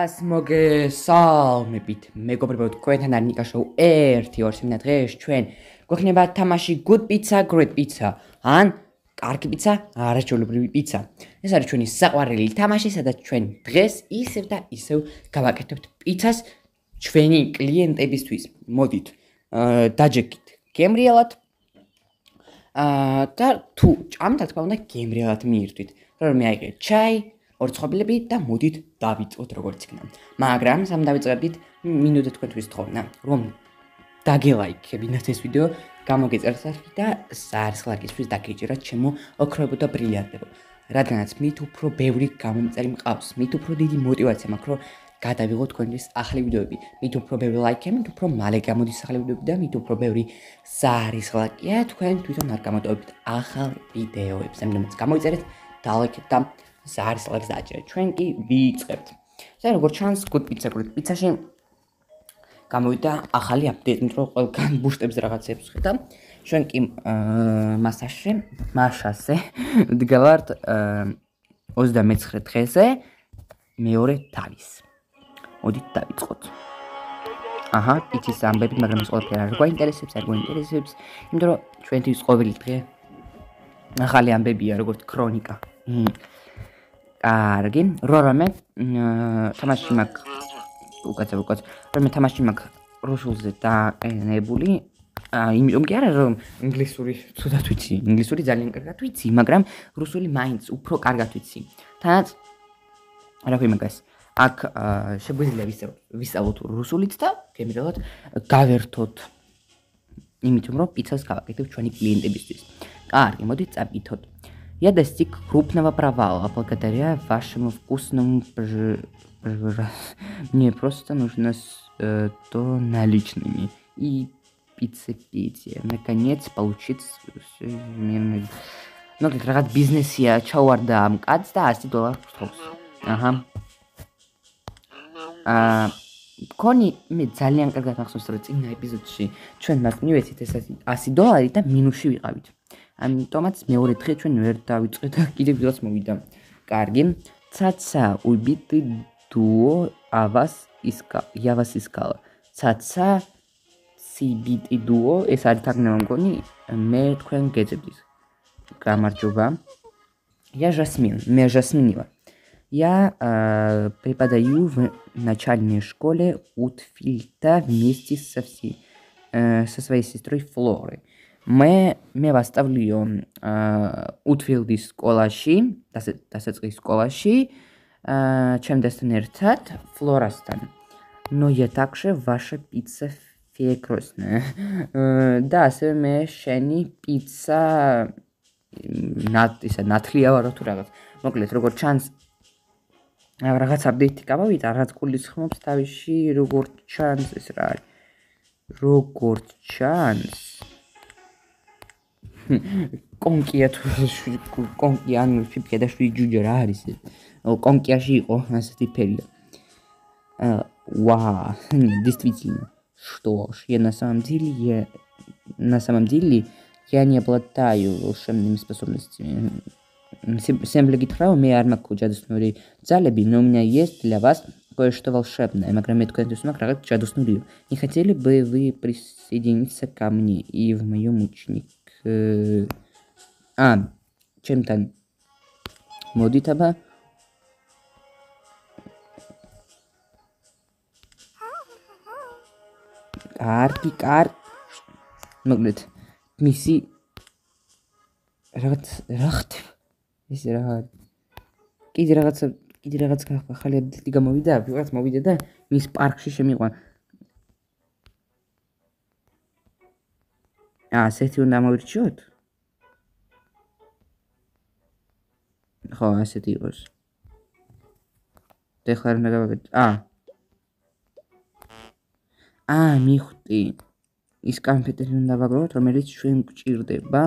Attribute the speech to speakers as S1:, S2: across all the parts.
S1: ყველას მოგესალმებით. მეგობრებო, თქვენთან არის ნიკა შოუ 1-2 დღეს ჩვენ გვექნება თამაში Good Pizza, Great Pizza ან კარგი პიცა, არაჩვეულებრივი პიცა. ეს არის ჩვენი საყვარელი თამაში, სადაც ჩვენ დღეს ისევ და ისევ გავაკეთებთ პიცას ჩვენი კლიენტებისთვის. მოდით, დაჯექით გემრიელად და თუ ჭამთ, რა თქმა უნდა, გემრიელად მიირთვით. რომ მეაიღეთ ჩაი, ორ ცხობილები და მოდით დავიწყოთ როგორც იქნება. მაგრამ სამ დავიწყებდით, მინუდა თქვენთვის თხოვნა, რომ დაგელაიქებინათ ეს ვიდეო, გამოგეწერთ და სარსლაკისთვის დაგიჭიროთ ჩემო ოქროებო და ბრილიანტებო. რადგანაც მით უფრო ბევრი გამომწერი მყავს, მით უფრო დიდი мотиваცია მაქვს, რომ გადავიღოთ თქვენთვის ახალი ვიდეოები. მით უფრო ბევრი ლაიქი, მით უფრო მალე გამოდის ახალი ვიდეოები და მით უფრო ბევრი სარსლაკია თქვენ თვითონ არ გამოტოვებთ ახალ ვიდეოებს. ამიტომაც გამოიწერეთ და ლაიქეთ და სარსლაკს დააჭერეთ. ჩვენ კი ვიწყებთ. და როგორც ჩანს, Good Pizza, Great Pizza-ში გამოვიდა ახალი აპდეიტი, რომ ყველგან ბუშტებს რაღაცებს ხედა. ჩვენ კი მასაშე დგავართ 29 დღეზე მეორე თავის. მოდით დავიწყოთ. აჰა, პიცის ამბები, მაგრამ ეს ყველაფერი არ გვაინტერესებს, იმიტომ რომ ჩვენთვის ყოველი დღე ახალი ამბებია, როგორც ქრონიკა. კარგი, რამე თამაში მაქვს უკაცრავ. რამე თამაში მაქვს რუსულზე დაყენებული. იმიტომ კი არა, რომ ინგლისური ცუდად ვიცი, ინგლისური ძალიან კარგად ვიცი, მაგრამ რუსული მაინც უფრო კარგად ვიცი. თანაც რა ქვია მაგას, აქ შეგვიძლია ვისწავლოთ რუსულიც და გემრიელად გავერთოთ. იმიტომ რომ პიცას გავაკეთებ ჩვენი კლიენტებისთვის. Კარგი, модит წაკითხოთ. Я достиг крупного провала. Благодаря вашему вкусному мне просто нужно 100 наличными и пицца. Наконец получится. Ну, как раз бизнес-я ჩავარდა ამ კაცს და $100 გთხოვს. აჰა. კონი მე ძალიან კარგად მახსოვს, რომ წინა ეპიზოდში ჩვენ მას მივეცით ეს $100 და მინუსში ვიყავით. ამიტომაც მეორე დღე ჩვენ ვერ დავიწყეთ და კიდევ ვიღაც მოვიდა. კარგი. Цаца убитый дуо, а я вас искала. Цаца сибитый дуо, ეს არის თარგმნება მგონი, მე თქვენ გეძებდით. გამარჯობა. Я Жасмин, მე Жасмин ვარ. Я преподаю в начальной школе Утфильда вместе со своей сестрой Флорой. მე ვასწავლიო უთფილდის სკოლაში, დასაწყის სკოლაში, ჩემთან ერთად, Флорасთან. Но я также ваша пицца прекрасная. და ასევე მე შენი პიცა ნათლია ვარო თუ რაღაც. მოკლედ, როგორც ჩანს, რაღაც აპდეიტი გამოვიდა, რაღაც გულისხმობს თავში, როგორც ჩანს ეს რა არის. როგორც ჩანს კონკია ან ფიფია და შვიდი ჯუჯა რა არის ეს? კონკიაში იყო ასეთი ფერია. Вау, действительно. Что ж, я на самом деле я не обладаю волшебными способностями. Всем гитара у меня армаку ჯადოსნური ძალები, но у меня есть для вас кое-что волшебное. მაგრამ მე თქვენთვის მაქვს რაღაც ჯადოსნურია. Не хотели бы вы присоединиться ко мне и в моем ученик? ჩემთან მოდით აბა. კარგი. მოკლედ, მისი რაღაც რა ხდება? ის რა არის? კიდე რაღაც ახალი აპდეიტი გამოვიდა, ვიღაც მოვიდა და მის პარკში შემიყვან. ასეთი უნდა მოვირჩიოთ? ხო, ასეთი იყოს. და ხარ უნდა გავაკეთო. მიხვდი. ის კამპიუტერი უნდა ვაგროვოთ, რომელიც ჩვენ გვჭირდება.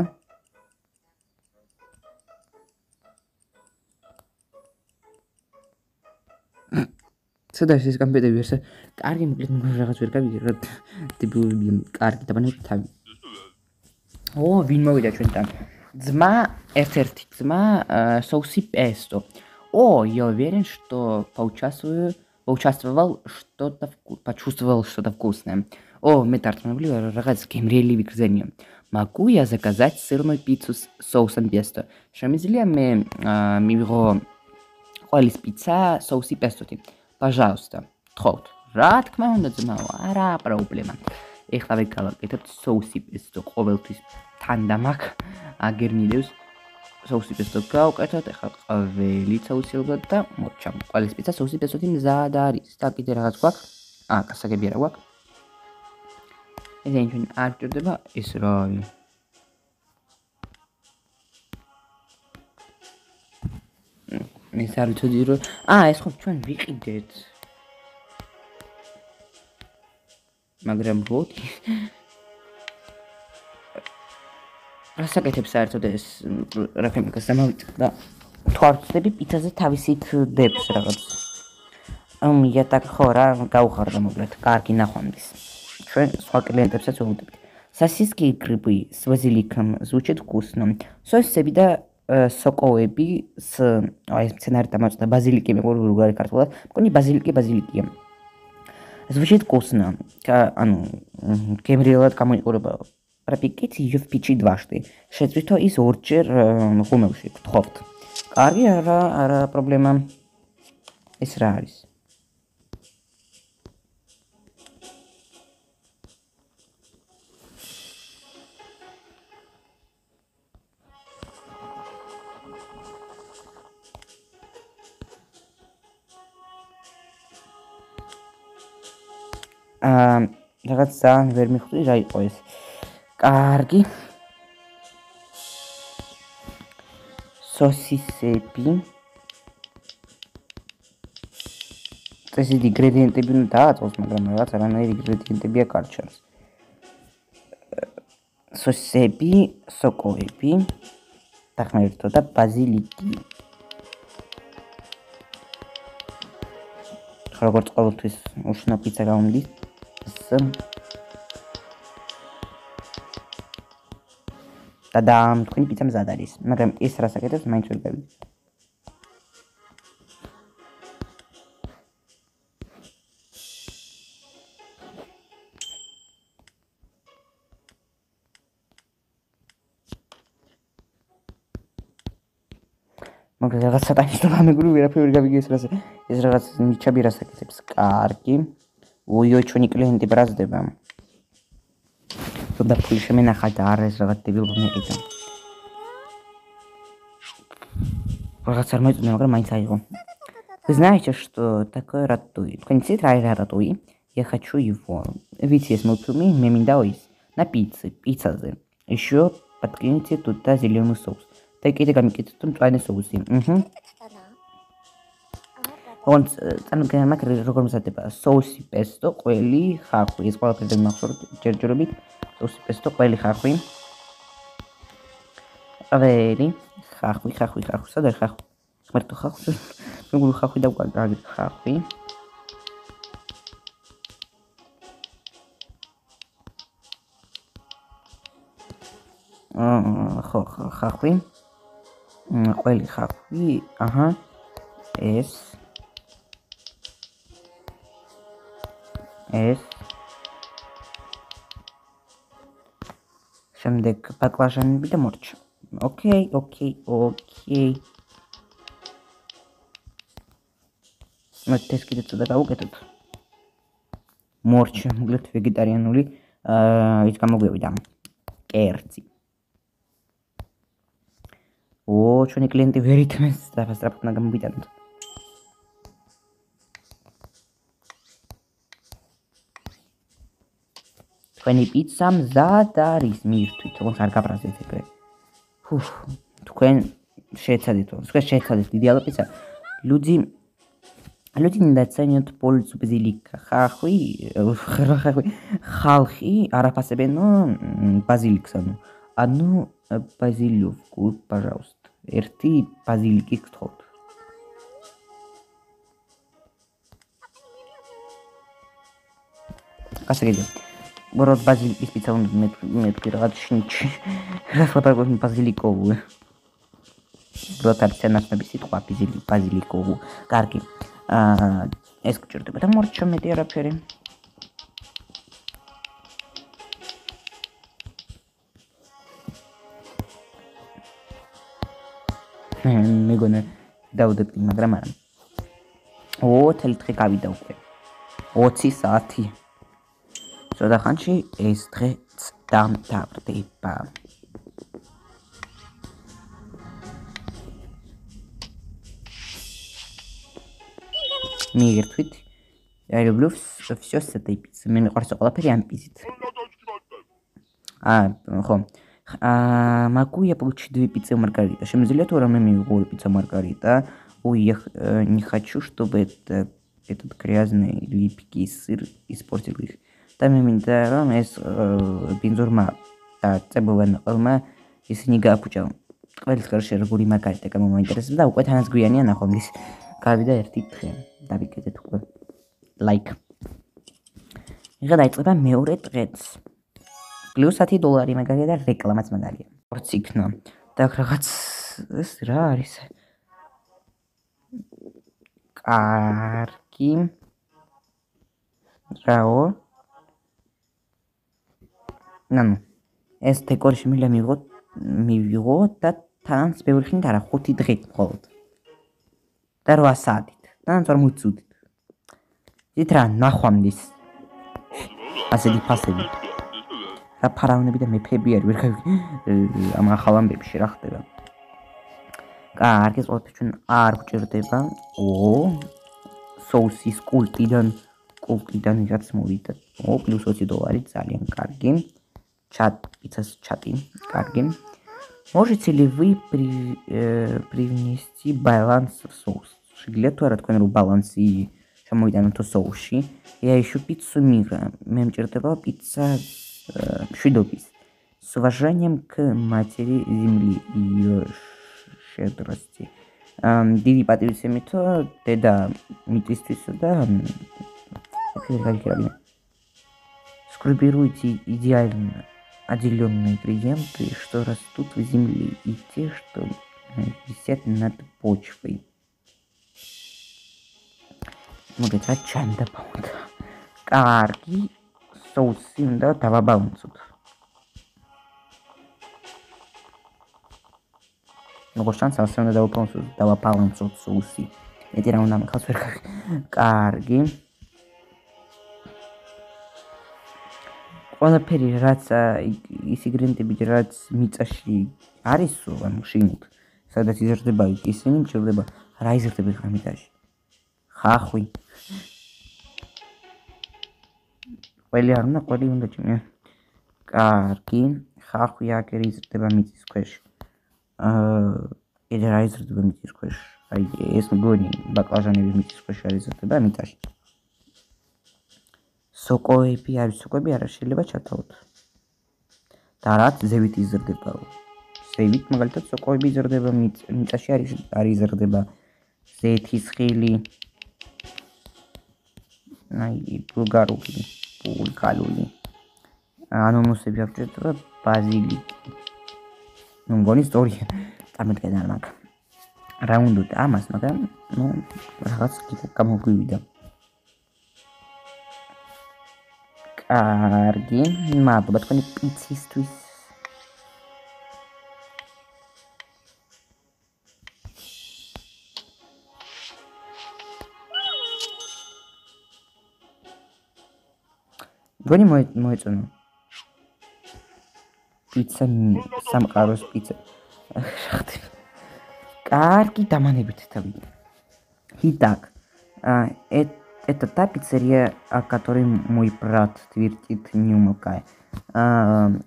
S1: სადაც ეს კამპიუტერი ვერს კარგი მოკლედ რაღაც ვერ გავიგე რა ტიპური კარგი დაბანებით თავი. ვინ მოვიდა ჩვენთან? ძმა, ერთ-ერთი ძმა, соуси песто. Я уверен, что поучаствую поучаствовал почувствовал что-то вкусное. О, მე დარწმუნებული ვარ, რაღაც გემრიელი ვიგრძენიო. Могу я заказать сырную пиццу с соусом песто? Შემიძლია მე მივიღო ყველის პიცა соуси пестоთი? Пожалуйста. თხოვთ. რა თქმა უნდა ძმაო, არა პრობლემა. ეხლა ვეკავაკეთებთ соуси песто ყოველთვის თანდამაკ აგერნიდევს соуси песто გავუკეთოთ, ეხლა ყველით აუცილებლად და მოჩამ. ყველის პიცა соуси пестоთი მზად არის. და კიდე რაღაც გვაქვს? კასაგები არა გვაქვს? ესენი ჩვენ არ გჭირდება ეს რა არის? ეს არ ვიცოდი რომ ეს ხო ჩვენ ვიყიდეთ. მაგრამ ბოთი რასაკეთებს საერთოდ ეს რეფემიკას დამავიწყდა და თვარწდები პიცაზე თავისით დებს რაღაც. Я так ხო რა გავხარდა მოკლედ. კარგი ნახვამდის. ჩვენ სხვა კლიენტებსაც ვუღდებთ. Сосиски и грибы с базиликом звучит вкусно. Сосисები და სოკოები с ეს მცენარე დამოწდა ბაზილიკი მეგობრებო როგორ ქართულად. მგონი ბაზილიკია. Звучит вкусно. ანუ გემრიელად გამოიყურება. Пропеките ее в печи дважды. შეწვითო ის ორჯერ ღუმელში. გთხოვთ. კარგი, არა პრობლემა. ეს რა არის? რაღაც ძალიან ვერ მიხვდი რა იყო ეს. კარგი. სოსისები. ეს ინგრედიენტები უნდა დააწყოს, მაგრამ რაღაც არანაირი ინგრედიენტებია კარჩას. სოსისები, სოკოები, დახმარებითო და ბაზილიკი. როგორც ყოველთვის უშუნა პიცა გამომდის. და თქვენი პიცა მზად არის, მაგრამ ეს რასაკეთებს მაინც ვერ გავიგე. მაგრამ რაღაც სატანისტობა მეგრუ ვერაფერი ვერ გავიგე ეს რაღაც ნიჩაბი რასაკეთებს. კარგი. ой-ой, ჩვენი კლიენტი ბრაზდება. Туда пуль шемена და არის რაღაც დებილობა მეყიდა. რაღაც არ მოიწონა, მაგრამ მაინც აიღო. Вы знаете, что такое ратуй? Თქვენ იცით რა არის ратуй? Я хочу его. Ვიცი ეს მოფილმი, მე მინდა ის. На пиццазе. Еще подкиньте туда зеленый соус. და კიდე გამიკეთეთ მწვანე соуси. Онц მაგ როგორ მზადდება? соуси песто, ყველი, ხახვი. ეს ყველაფერი მახსოვს ჯერჯერობით. соуси песто, ყველი, ხახვი. ყველი, ხახვი. სად არის ხახვი? მარტო ხახვი. მეგრულ ხახვი და გაიგეთ ხახვი. ხო, ხახვი. ყველი ხახვი. აჰა. ეს შემდეგ ბაკლაჟანები და მორჩა. ოკეი. ეს კიდე ცოტა გავუკეთოთ. მორჩა, მოკლედ ვეგეტარიანული ის გამოგვივიდა. კერძი. ჩვენი კლიენტი ვერ ითმეს, სწრაფად უნდა გამოვიტანოთ. თქვენი პიცა მზად არის, მივთვით, თქოს არ გაბრაზეთ ეგრე. თქვენ შეეცადეთ იდეალური პიცა. Люди недооценивают пользу базилика. ხალხი არ აფასებენ ბაზილიკს, одну базилиовку, пожалуйста. ერთი ბაზილიკი გთხოვთ. გასაგებია. Город базилик пицца он метки радшнич. Расслабляй базиликовую. Брат арцена снабисит хва базиликовую. Карги. ეს გჭირდება და მორჩა მეტი არაფერი. მეგონა დავდეპტი, მაგრამ არა. 4 დღე გავიდა უკვე. 20 საათი. ცოტა ხანში ეს დღეც დამთავრდება. მიირთვით. Я люблю всё с этой пиццей. მე მიყვარს ყველაფერი ამ პიცით. ხო. Могу я получить 2 пиццы Маргарита? Შემიძლია თუ არა მე მივიღო 2 пицца Маргарита? Ой, я не хочу, чтобы этот грязный липкий сыр испортил их. და მე მინდა რომ ეს ბინძურმა და წებოვან ყელმა ისინი გააფუჭა. ყველის გარშე როგორი მაგარიტა გამომაინტერესებს და უკვე თანაზგვიანია ნახომლის. გავიდა 1 დღე. დავიკეთეთ უკვე. Like. ეხლა დაიწყება მეორე დღეც. Плюс $10 მაგარია და რეკლამაც მაგარია. ორც იქნა. და რაღაც ეს რა არის? კარგი. რაო? ნანუ. ეს დეკორი შემიძლია მივიღო და თანაც ბევრი ხნით არა 5 დღით მხოლოდ. და 8 საათით. და 40 წუთით. ით რა ნახვამდის. ასეთი ფასები. რა ფარავნები და მეფეები არის ვერ ამ ახალ ამბებში რა ხდება. კარგი, ყველაფერი ჩვენ არ გვჭირდება. соусის კულტიდან რაც მოვიდა. плюс $20 ძალიან კარგი. пиццас чаты, კარგი. Можете ли вы привнести баланс в соус? Шеглет თუ არა თქვენ რო ბალანსი შემოვიტანოთ соусში. Я ищу пиццу мира. მე მჭირდება პიცა მშვიდობის. С уважением к матери земли и ее щедрости. დიდი პატივისცემით დედა მიწისთვის და скорректируйте идеально отделенные ингредиенты, что растут в земле, и те, что висят над почвой. Могут быть чанда паунда. Карги соусим да давабаунцут. Много шансов, особенно давабаунцут соуси. Это равно нам карги. ყველაფერი რაც ის ინგრედიენტები რაც მიწაში არის ანუ შინით სადაც იზრდება ისინი მჭირდება რა იზრდება ხა მიწაში ხახვი ყველი არ უნდა ყველი უნდა ჭიმე კარგი ხახვი აქ იზრდება მიწის ქვეშ ეს რა იზრდება მიწის ქვეშ აი ეს მგონი ბაკლაჟანები მიწის ქვეშ არ იზრდება მიწაში სოკოები არის სოკოები არა შეიძლება ჩათაოთ და რაც ზევით იზრდება ზევით მაგალითად სოკოები იზრდება მიწაში არ იზრდება ზეთის ხილი აი ბულგარული ანანოსები არ ჭირდება ბაზილიკი ნუ მგონი ისტორია წარმოგიდგენ არ მაგ რა უნდა ამას მაგრამ ნუ რაღაც გამოგვივიდა კარგი, მადლობა თქვენი პიცისთვის. გონი მოეწონა. პიცა სამყაროს პიცა. კარგი დამანებით თავი. Итак, это та пиццерия, о которой мой брат твердит не умолкая.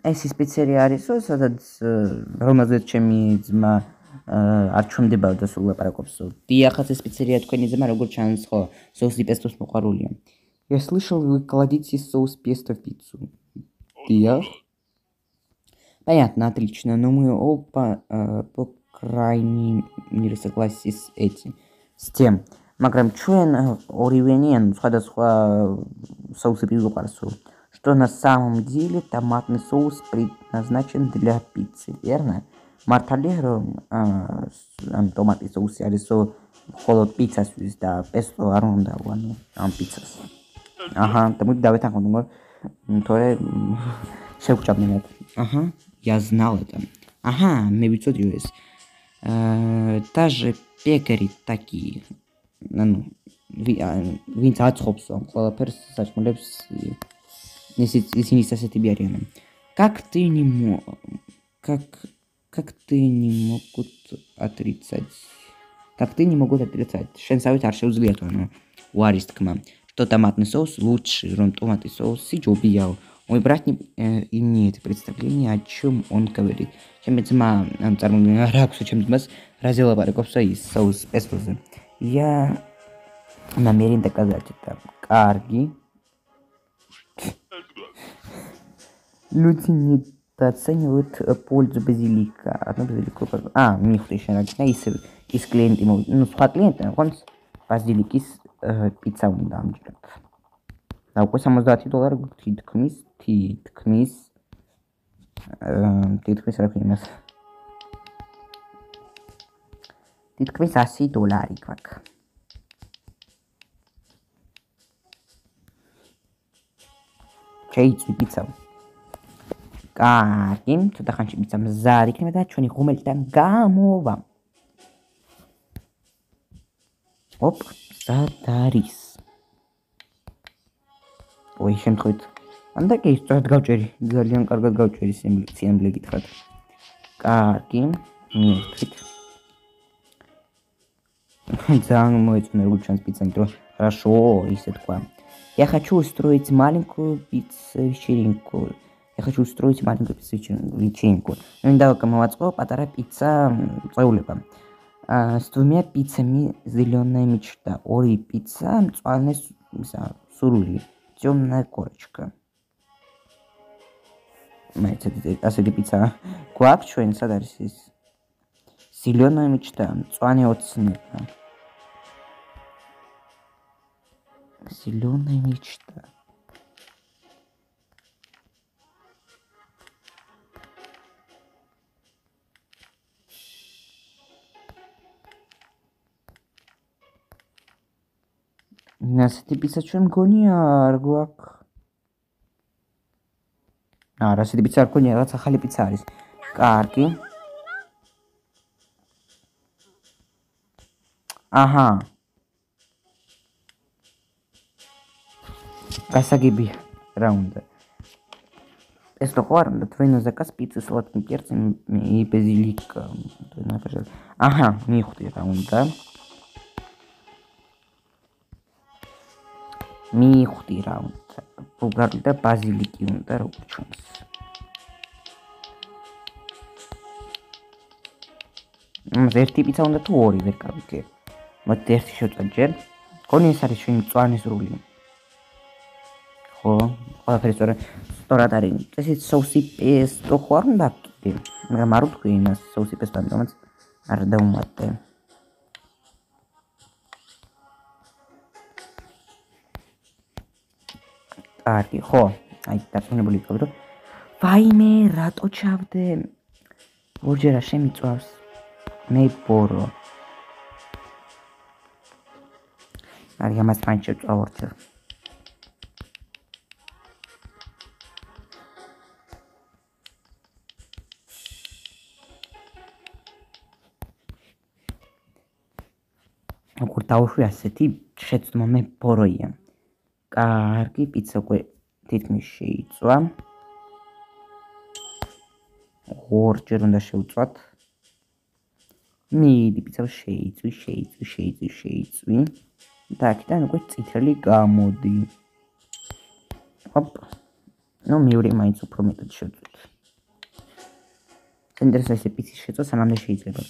S1: ეს ის პიცერია არის, სადაც რომელზეც ჩემი ძმა არ ჩუმდებოდა და სულ ლაპარაკობს. დიახაც ეს პიცერია თქვენი ძმა როგორ ჩანს ხო? соуси пестос მოყვარულია. Я слышал, вы кладите соус песто в пиццу. Диах. Понятно, отлично, но мы оба по крайней мере согласились с тем. მაგრამ ჩვენ ორივენი ან სხვადასხვა соусები ვიყვარს, что на самом деле томатный соус предназначен для пиццы, верно? მართალია რომ ამ ტომატის соуსი არის ხოლო პიცასთვის და პესტო არ უნდა ვანო ამ პიცას. აჰა, და მოდი დავეთანხმოთ, თორე შევჭამნათ. აჰა, я знал это. Аха, მე ვიცოდი ეს. Даже пекари такие. Ну, ვინც აწყობს ამ ყველაფერს საჭმელებს ისინი ასეთები არიან. Как ты не могут отрицать? Как ты не могут отрицать? შენსავით არ შეუძლიათ ანუ უარის თქმა. Что томатный соус лучше, ром томатный соус сиჯობიაო. Мой брат не имеет представления, о чем он говорит. Чем ძმა ამ წარმოგვიდგენა რა აქვს ჩემ ძმას რაზე ლაპარაკობს ის соус пестоზე. Я намерен доказать это. Карги. Люди недооценивают пользу базилика. Одно базилику. Михты еще надо. Из клиента, ну, სხვა клиента, он базиликის პიცა უნდა ამჯერად. და უკვე $70 თითქმის რა ქვია იმას. თითქმის $100 გვაქვს. შეიწვი პიცა. კარგი, ცოტა ხანში პიცა მზად იქნება და ჩვენი ღუმელიდან გამოვა. ოპ, სად არის? ой, შემთხვევით. ანდა კი სწორად გავჭერი, ძალიან კარგად გავჭერი სიამბლე გითხრათ. კარგი, მივხვდით. ძალიან მოეწონა როგორც ჩანს პიცა, იმიტომ რომ хорошо, ისე თქვა. Я хочу устроить маленькую пиццеринку. Я хочу устроить маленькую пиццеринку. Მინდა გამოვაწყო პატარა პიცა წეულება. С двумя пиццами зеленая мечта. Ори пицца, мწვანე სურვილი. Темная корочка. ასეთი პიცა გვაქვს ჩვენ, სად არის ის? Зеленая мечта, მწვანე ოცნება. Зеленая мечта. ასეთი პიცა ჩვენ მგონია არ გვაქვს. ასეთი პიცა არ მგონია, რაღაც ახალი პიცა არის. კარგი. აჰა. გასაგებია რა უნდა. ეს то хвар, твой заказ пиццы с сладким перцем и базилика. Аха, მივხვდი რა უნდა. მივხვდი რა უნდა. ბულგარი და ბაზილიკი უნდა როგორც ჩვენს. ერთი პიცა უნდა თუ ორი ვერ გავიგე. მოდი ერთი შევწად ჯერ. გონი ეს არის ჩვენი მწვანე სრული. ხო, ყველაფერი სწორად არის. ესეც соуси песто ხო არ უნდა კიდე. მაგრამ არ ვთქვი იმას соуси песто, ამიტომაც არ დავუმატე. კარგი, ხო. აი, დარწმუნებული ვიყავი, რომ ვაიმე, რატო ჩავდე? ორჯერ შემიწვავს. მე ბორო. აი, ამას მაინც შევწვა ორჯერ. როგორ დავუშვი ასეთი შეცდომა მე ბოროია. კარგი, პიცა უკვე თითქმის შეიწვა. ორჯერ უნდა შევწვათ. მიდი პიცა შეიწვი. და აქედან უკვე წითელი გამოდი. ოპ. ნუ მეორე მაინც უფრო მეტად შევწვით. ინტერესია პიცის შეწვა სანამდე შეიძლება.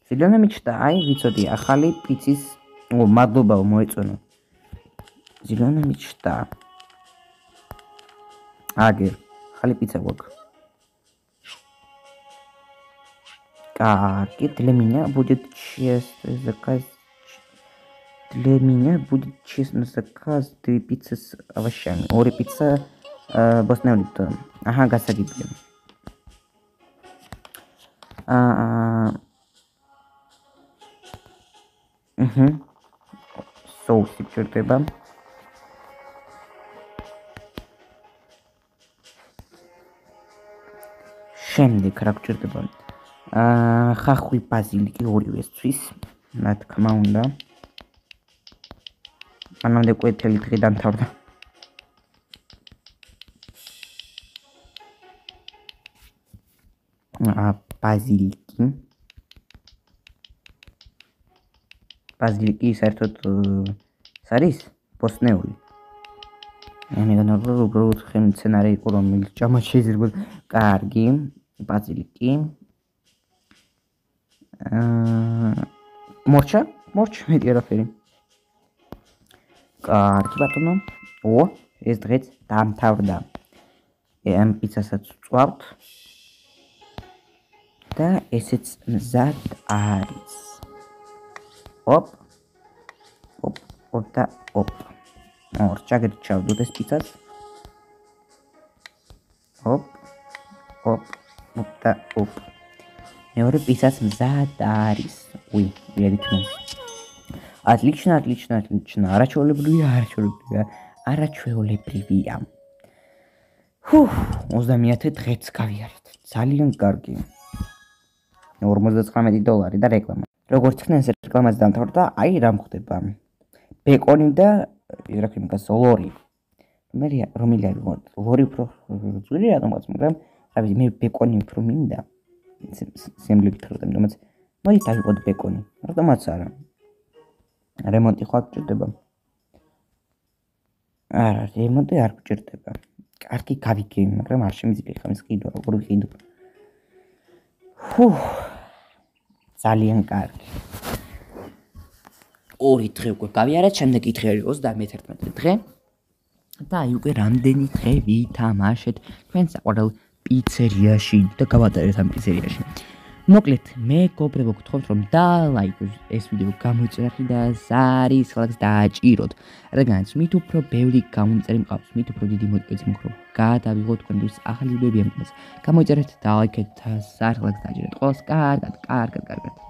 S1: Зеленая мечта, აი ვიცოდი ახალი პიცის მადლობა მოეწონა. Зеленая мечта. Агер, ახალი პიცა გვაქვს. Карги, для меня будет честный заказ. Для меня будет честный заказ 2 пиццы с овощами. Ორი პიცა ბოსტნეულით. აჰა, გასაგებია. соуси გჭირდება. შემდეგ რა გჭირდება? ხახვი, ბაზილიკი ორივე სცვის, რა თქმა უნდა. მანამდე კვეთილი დღე დამთავრდა. ბაზილიკი საერთოდ არის ბოსტნეული. მე განავრ უბრალოდ ხელმცენარე იყო, რომელიც ჭამა შეიძლება კარგი ბაზილიკი. მორჩა მეტი არაფერი. კარგი ბატონო. ეს დღეც დამთავრდა. ამ პიცასაც ვწვავთ. და ესეც მზად არის. Чагать чавдут ეს პიცას. მეორე პიცას მზად არის. ვერითმოს. Отлично. არაჩვეულებრივია. 30 დღეც გავიარეთ. ძალიან კარგი. $49 და რეკლამა. როგორც იქნა ეს რეკლამაც დამთავრდა, რა მხდება? ბეკონი და ირაქიმიკას ლორი. რომელი არის? ლორი უფრო ძვირი რატომაც, მაგრამ მე ბეკონი უფრო მინდა. სემბლებით ხდება, რომელიც მოდი დავიყოთ ბეკონი. რატომაც არა? რემონტი ხო გჭირდება? არა, რემონტი არ გჭირდება. კარგი გავიგე, მაგრამ არ შემიძლია ხამის ყიდვა, როგორ ვიყიდო. ძალიან კარგი. 2 დღე უკვე გავიარეთ, შემდეგი დღე არის 31 დღე. და უკვე რამდენი დღე ვითამაშეთ თქვენ საყვარელ პიცერიაში და გავატარეთ ამ პიცერიაში. მოკლედ, მეგობრებო, გთხოვთ რომ დალაიქოთ ეს ვიდეო, გამოიწერეთ და ზარის ხალხს დააჭიროთ. რადგანაც მით უფრო ბევრი გამომწერი მყავს, მით უფრო დიდი მოტივაცია მქონს. გადავიღოთ თქვენთვის ახალი ვიდეოები ამ თემაზე. გამოიწერეთ, დალაიქეთ და ზარის ხალხს დააჭიროთ. ყველას კარგად.